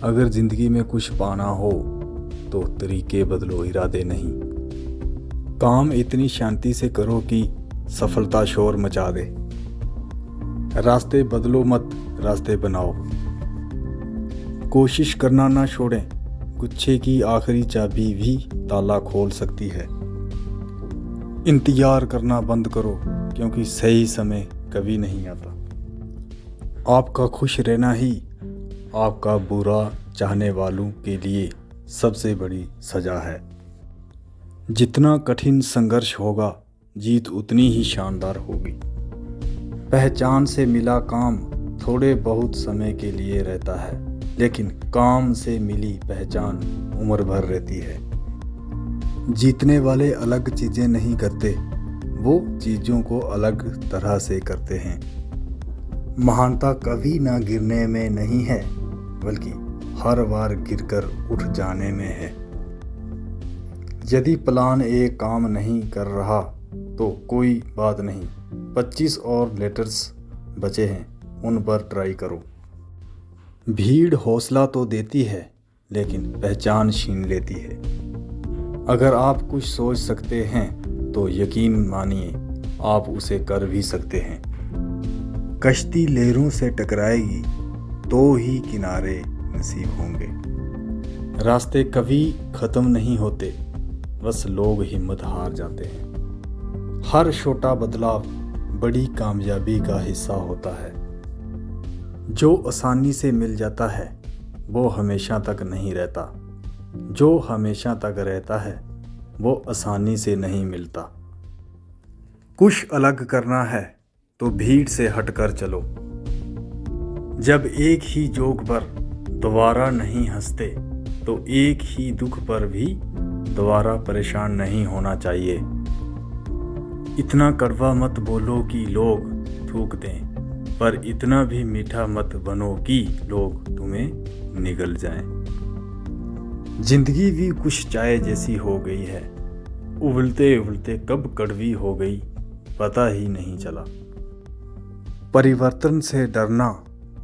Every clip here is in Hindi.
अगर जिंदगी में कुछ पाना हो तो तरीके बदलो, इरादे नहीं। काम इतनी शांति से करो कि सफलता शोर मचा दे। रास्ते बदलो मत, रास्ते बनाओ। कोशिश करना ना छोड़ें, गुच्छे की आखिरी चाबी भी ताला खोल सकती है। इंतजार करना बंद करो, क्योंकि सही समय कभी नहीं आता। आपका खुश रहना ही आपका बुरा चाहने वालों के लिए सबसे बड़ी सज़ा है। जितना कठिन संघर्ष होगा, जीत उतनी ही शानदार होगी। पहचान से मिला काम थोड़े बहुत समय के लिए रहता है, लेकिन काम से मिली पहचान उम्र भर रहती है। जीतने वाले अलग चीज़ें नहीं करते, वो चीज़ों को अलग तरह से करते हैं। महानता कभी ना गिरने में नहीं है, बल्कि हर बार गिरकर उठ जाने में है। यदि प्लान ए काम नहीं कर रहा तो कोई बात नहीं, 25 और लेटर्स बचे हैं, उन पर ट्राई करो। भीड़ हौसला तो देती है, लेकिन पहचान छीन लेती है। अगर आप कुछ सोच सकते हैं तो यकीन मानिए आप उसे कर भी सकते हैं। कश्ती लहरों से टकराएगी तो ही किनारे नसीब होंगे। रास्ते कभी ख़त्म नहीं होते, बस लोग हिम्मत हार जाते हैं। हर छोटा बदलाव बड़ी कामयाबी का हिस्सा होता है। जो आसानी से मिल जाता है वो हमेशा तक नहीं रहता। जो हमेशा तक रहता है वो आसानी से नहीं मिलता। कुछ अलग करना है तो भीड़ से हटकर चलो। जब एक ही जोक पर दोबारा नहीं हंसते तो एक ही दुख पर भी दोबारा परेशान नहीं होना चाहिए। इतना कड़वा मत बोलो कि लोग थूक दें, पर इतना भी मीठा मत बनो कि लोग तुम्हें निगल जाएं। जिंदगी भी कुछ चाय जैसी हो गई है, उबलते उबलते कब कड़वी हो गई पता ही नहीं चला। परिवर्तन से डरना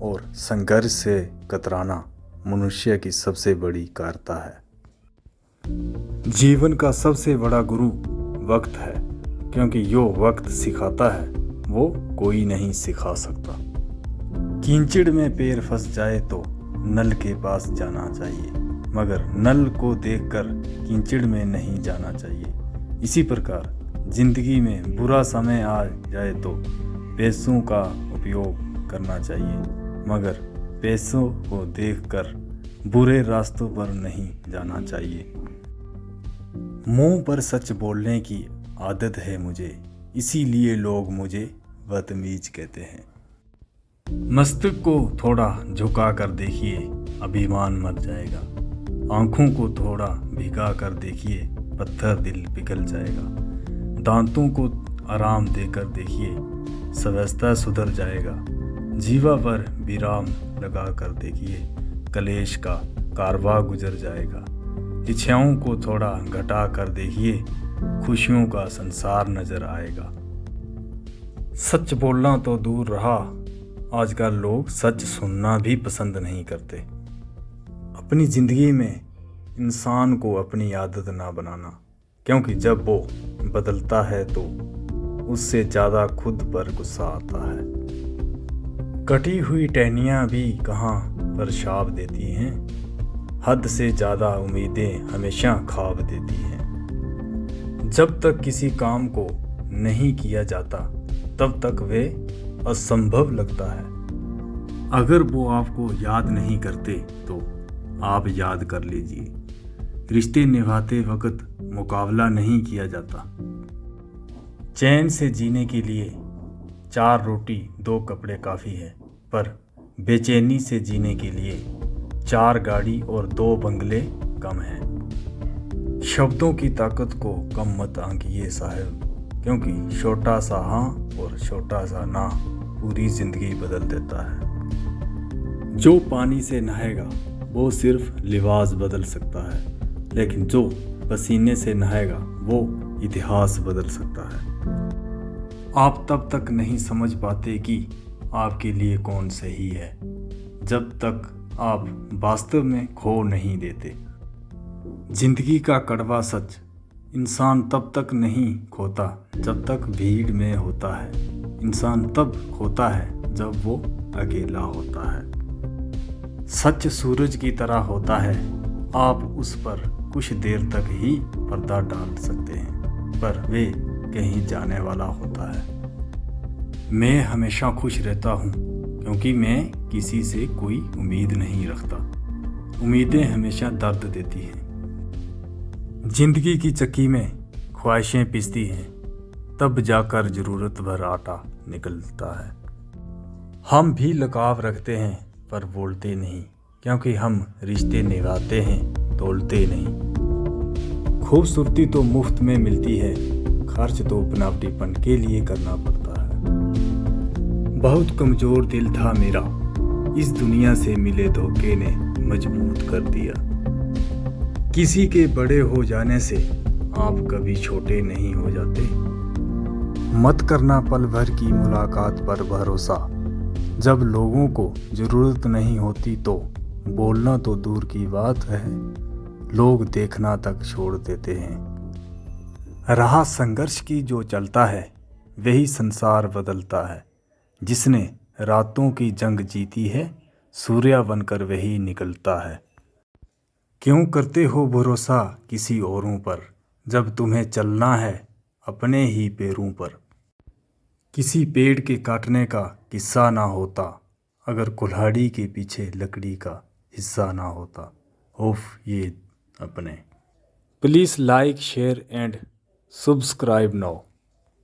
और संघर्ष से कतराना मनुष्य की सबसे बड़ी कायरता है। जीवन का सबसे बड़ा गुरु वक्त है, क्योंकि जो वक्त सिखाता है वो कोई नहीं सिखा सकता। कीचड़ में पैर फंस जाए तो नल के पास जाना चाहिए, मगर नल को देखकर कीचड़ में नहीं जाना चाहिए। इसी प्रकार जिंदगी में बुरा समय आ जाए तो पैसों का उपयोग करना चाहिए, मगर पैसों को देखकर बुरे रास्तों पर नहीं जाना चाहिए। मुंह पर सच बोलने की आदत है मुझे, इसीलिए लोग मुझे बदतमीज कहते हैं। मस्तक को थोड़ा झुका कर देखिए, अभिमान मर जाएगा। आंखों को थोड़ा भिगा कर देखिए, पत्थर दिल पिघल जाएगा। दांतों को आराम देकर देखिए, स्वस्थता सुधर जाएगा। जीवा पर विराम लगा कर देखिए, कलेश का कारवा गुजर जाएगा। इच्छाओं को थोड़ा घटा कर देखिए, खुशियों का संसार नजर आएगा। सच बोलना तो दूर रहा, आजकल लोग सच सुनना भी पसंद नहीं करते। अपनी जिंदगी में इंसान को अपनी आदत ना बनाना, क्योंकि जब वो बदलता है तो उससे ज़्यादा खुद पर गुस्सा आता है। कटी हुई टहनियाँ भी कहाँ पर शाप देती हैं, हद से ज़्यादा उम्मीदें हमेशा ख्वाब देती हैं। जब तक किसी काम को नहीं किया जाता तब तक वे असंभव लगता है। अगर वो आपको याद नहीं करते तो आप याद कर लीजिए। रिश्ते निभाते वक्त मुकाबला नहीं किया जाता। चैन से जीने के लिए 4 रोटी 2 कपड़े काफ़ी है, पर बेचैनी से जीने के लिए 4 गाड़ी और 2 बंगले कम हैं। शब्दों की ताकत को कम मत आंकिए साहब, क्योंकि छोटा सा हाँ और छोटा सा ना पूरी ज़िंदगी बदल देता है। जो पानी से नहाएगा वो सिर्फ लिबास बदल सकता है, लेकिन जो पसीने से नहाएगा वो इतिहास बदल सकता है। आप तब तक नहीं समझ पाते कि आपके लिए कौन सही है, जब तक आप वास्तव में खो नहीं देते। जिंदगी का कड़वा सच, इंसान तब तक नहीं खोता जब तक भीड़ में होता है। इंसान तब खोता है जब वो अकेला होता है। सच सूरज की तरह होता है, आप उस पर कुछ देर तक ही पर्दा डाल सकते हैं, पर वे कहीं जाने वाला होता है। मैं हमेशा खुश रहता हूँ क्योंकि मैं किसी से कोई उम्मीद नहीं रखता। उम्मीदें हमेशा दर्द देती हैं। जिंदगी की चक्की में ख्वाहिशें पिसती हैं, तब जाकर ज़रूरत भर आटा निकलता है। हम भी लगाव रखते हैं पर बोलते नहीं, क्योंकि हम रिश्ते निभाते हैं, तोलते नहीं। खूबसूरती तो मुफ्त में मिलती है, खर्च तो बनावटीपन के लिए करना पड़ता है। बहुत कमज़ोर दिल था मेरा, इस दुनिया से मिले धोखे ने मजबूत कर दिया। किसी के बड़े हो जाने से आप कभी छोटे नहीं हो जाते। मत करना पल भर की मुलाकात पर भरोसा, जब लोगों को ज़रूरत नहीं होती तो बोलना तो दूर की बात है, लोग देखना तक छोड़ देते हैं। राह संघर्ष की जो चलता है वही संसार बदलता है। जिसने रातों की जंग जीती है, सूर्य बनकर वही निकलता है। क्यों करते हो भरोसा किसी औरों पर, जब तुम्हें चलना है अपने ही पैरों पर। किसी पेड़ के काटने का किस्सा ना होता, अगर कुल्हाड़ी के पीछे लकड़ी का हिस्सा ना होता। ये अपने। Please like, share and subscribe now.